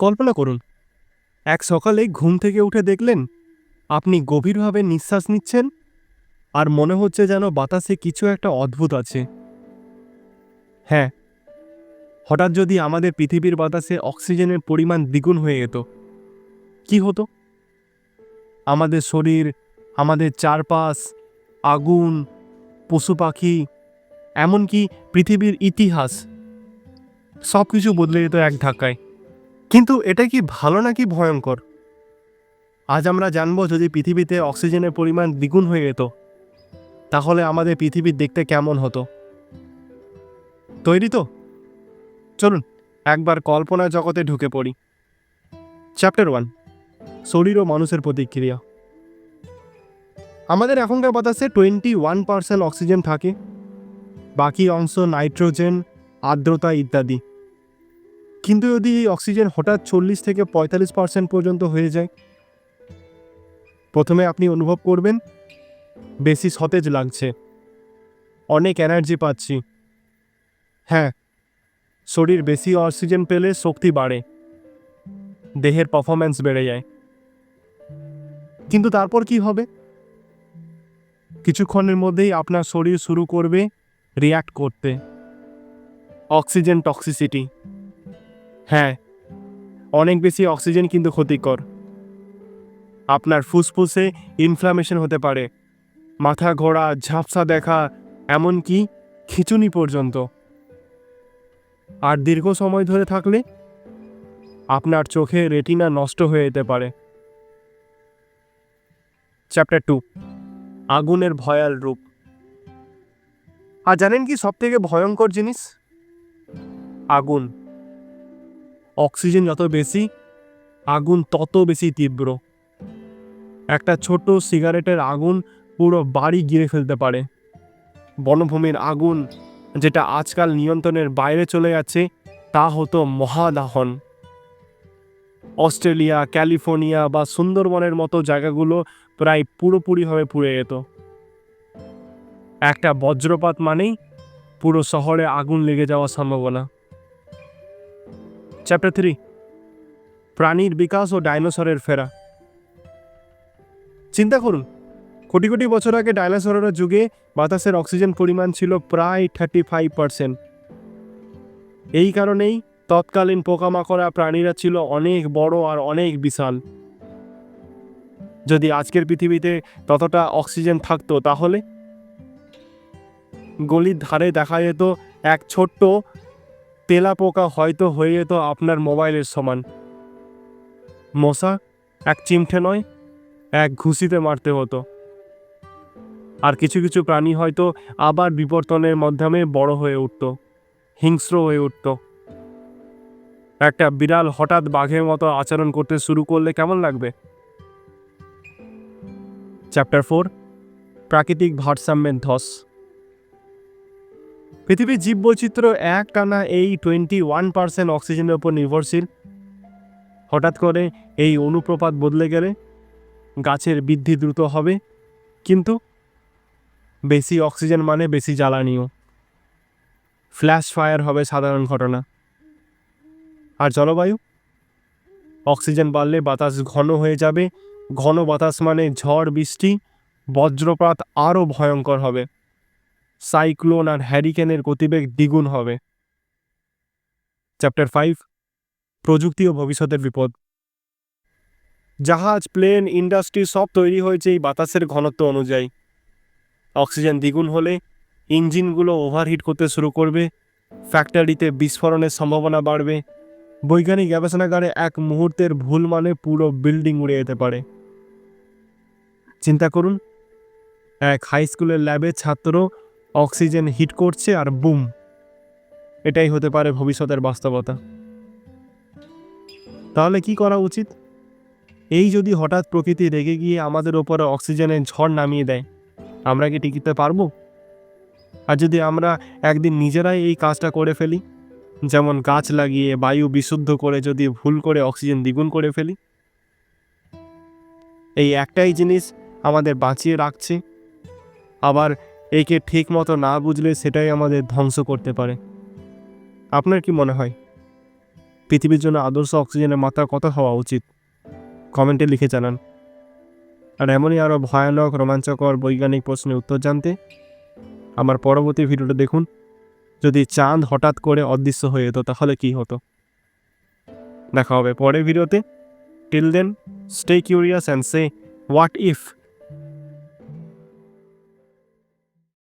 কল্পনা করুন, এক সকালে ঘুম থেকে উঠে দেখলেন আপনি গভীরভাবে নিঃশ্বাস নিচ্ছেন আর মনে হচ্ছে যেন বাতাসে কিছু একটা অদ্ভুত আছে। হ্যাঁ, হঠাৎ যদি আমাদের পৃথিবীর বাতাসে অক্সিজেনের পরিমাণ দ্বিগুণ হয়ে যেত, কি হতো? আমাদের শরীর, আমাদের চারপাশ, আগুন, পশু পাখি, এমনকি পৃথিবীর ইতিহাস সব কিছু বদলে যেত এক ধাক্কায়। কিন্তু এটা কি ভালো নাকি ভয়ঙ্কর? আজ আমরা জানবো, যদি পৃথিবীতে অক্সিজেনের পরিমাণ দ্বিগুণ হয়ে যেত তাহলে আমাদের পৃথিবী দেখতে কেমন হতো। তৈরি তো? চলুন একবার কল্পনা জগতে ঢুকে পড়ি। চ্যাপ্টার 1, শরীর ও মানুষের প্রতিক্রিয়া। আমাদের এখনকার বাতাসে 21% অক্সিজেন থাকে, বাকি অংশ নাইট্রোজেন, আর্দ্রতা ইত্যাদি। কিন্তু যদি এই অক্সিজেন হঠাৎ 40 থেকে 45% পর্যন্ত হয়ে যায়, প্রথমে আপনি অনুভব করবেন বেশি সতেজ লাগছে, অনেক এনার্জি পাচ্ছি। হ্যাঁ, শরীর বেশি অক্সিজেন পেলে শক্তি বাড়ে, দেহের পারফরম্যান্স বেড়ে যায়। কিন্তু তারপর কি হবে? কিছুক্ষণের মধ্যেই আপনার শরীর শুরু করবে রিয়্যাক্ট করতে। Oxygen toxicity. হ্যাঁ, অনেক বেশি অক্সিজেন কিন্তু ক্ষতিকর। আপনার ফুসফুসে ইনফ্লামেশন হতে পারে, মাথা ঘোরা, ঝাপসা দেখা, এমনকি খিঁচুনি পর্যন্ত। আর দীর্ঘ সময় ধরে থাকলে আপনার চোখে রেটিনা নষ্ট হয়ে যেতে পারে। চ্যাপ্টার 2, আগুনের ভয়াল রূপ। আর জানেন কি সবথেকে ভয়ঙ্কর জিনিস? আগুন। অক্সিজেন যত বেশি, আগুন তত বেশি তীব্র। একটা ছোট সিগারেটের আগুন পুরো বাড়ি ঘিরে ফেলতে পারে। বনভূমির আগুন, যেটা আজকাল নিয়ন্ত্রণের বাইরে চলে যাচ্ছে, তা হতো মহাদাহন। অস্ট্রেলিয়া, ক্যালিফোর্নিয়া বা সুন্দরবনের মতো জায়গাগুলো প্রায় পুরোপুরিভাবে পুড়ে যেত। একটা বজ্রপাত মানেই পুরো শহরে আগুন লেগে যাওয়ার সম্ভাবনা। চ্যাপ্টার 3, প্রাণীর বিকাশ ও ডাইনোসরের ফেরা। চিন্তা করুন, কোটি কোটি বছর আগে ডাইনোসরের যুগে বাতাসের অক্সিজেন পরিমাণ ছিল প্রায় 35%। এই কারণেই তৎকালীন পোকামাকড়া প্রাণীরা ছিল অনেক বড় আর অনেক বিশাল। যদি আজকের পৃথিবীতে ততটা অক্সিজেন থাকতো, তাহলে গলির ধারে দেখা যেত এক ছোট্ট তেলা পোকা হয়তো হয়ে যেত আপনার মোবাইলের সমান। মশা এক চিমটে নয়, এক ঘুষিতে মারতে হতো। আর কিছু কিছু প্রাণী হয়তো আবার বিবর্তনের মাধ্যমে বড় হয়ে উঠত, হিংস্র হয়ে উঠত। একটা বিড়াল হঠাৎ বাঘের মতো আচরণ করতে শুরু করলে কেমন লাগবে? চ্যাপ্টার 4, প্রাকৃতিক ভারসাম্যের ধস। পৃথিবীর জীববৈচিত্র্য এক টানা এই 21% অক্সিজেনের উপর নির্ভরশীল। হঠাৎ করে এই অনুপ্রপাত বদলে গেলে গাছের বৃদ্ধি দ্রুত হবে, কিন্তু বেশি অক্সিজেন মানে বেশি জ্বালানিও। ফ্ল্যাশ ফায়ার হবে সাধারণ ঘটনা। আর জলবায়ু, অক্সিজেন বাড়লে বাতাস ঘন হয়ে যাবে। ঘন বাতাস মানে ঝড় বৃষ্টি, বজ্রপাত আরও ভয়ঙ্কর হবে। সাইক্লোন আর হ্যারিকেনের গতিবেগ দ্বিগুণ হবে। চ্যাপ্টার 5, প্রযুক্তি ও ভবিষ্যতের বিপদ। জাহাজ, প্লেন, ইন্ডাস্ট্রি সব তৈরি হয়েছে এই বাতাসের ঘনত্ব অনুযায়ী। অক্সিজেন দ্বিগুণ হলে ইঞ্জিনগুলো ওভারহিট করতে শুরু করবে, ফ্যাক্টরিতে বিস্ফোরণের সম্ভাবনা বাড়বে। বৈজ্ঞানিক গবেষণাগারে এক মুহূর্তের ভুল মানে পুরো বিল্ডিং উড়ে যেতে পারে। চিন্তা করুন, এক হাই স্কুলের ল্যাবে ছাত্র অক্সিজেন হিট করছে আর বুম, এটাই হতে পারে ভবিষ্যতের বাস্তবতা। তাহলে কি করা উচিত? এই যদি হঠাৎ প্রকৃতি রেগে গিয়ে আমাদের ওপরে অক্সিজেনের ঝড় নামিয়ে দেয়, আমরা কি টিকিতে পারবো? আর যদি আমরা একদিন নিজেরাই এই কাজটা করে ফেলি, যেমন গাছ লাগিয়ে বায়ু বিশুদ্ধ করে যদি ভুল করে অক্সিজেন দ্বিগুণ করে ফেলি, এই একটাই জিনিস আমাদের বাঁচিয়ে রাখছে, আবার একে ঠিক মতো না বুঝলে সেটাই আমাদের ধ্বংস করতে পারে। আপনার কি মনে হয় পৃথিবীর জন্য আদর্শ অক্সিজেনের মাত্রা কত হওয়া উচিত? কমেন্টে লিখে জানান। আর এমনই আরও ভয়ানক রোমাঞ্চকর বৈজ্ঞানিক প্রশ্নের উত্তর জানতে আমার পরবর্তী ভিডিওটা দেখুন। যদি চাঁদ হঠাৎ করে অদৃশ্য হয়ে যেত তাহলে কি হতো? দেখা হবে পরের ভিডিওতে। Till then, stay curious and say what if.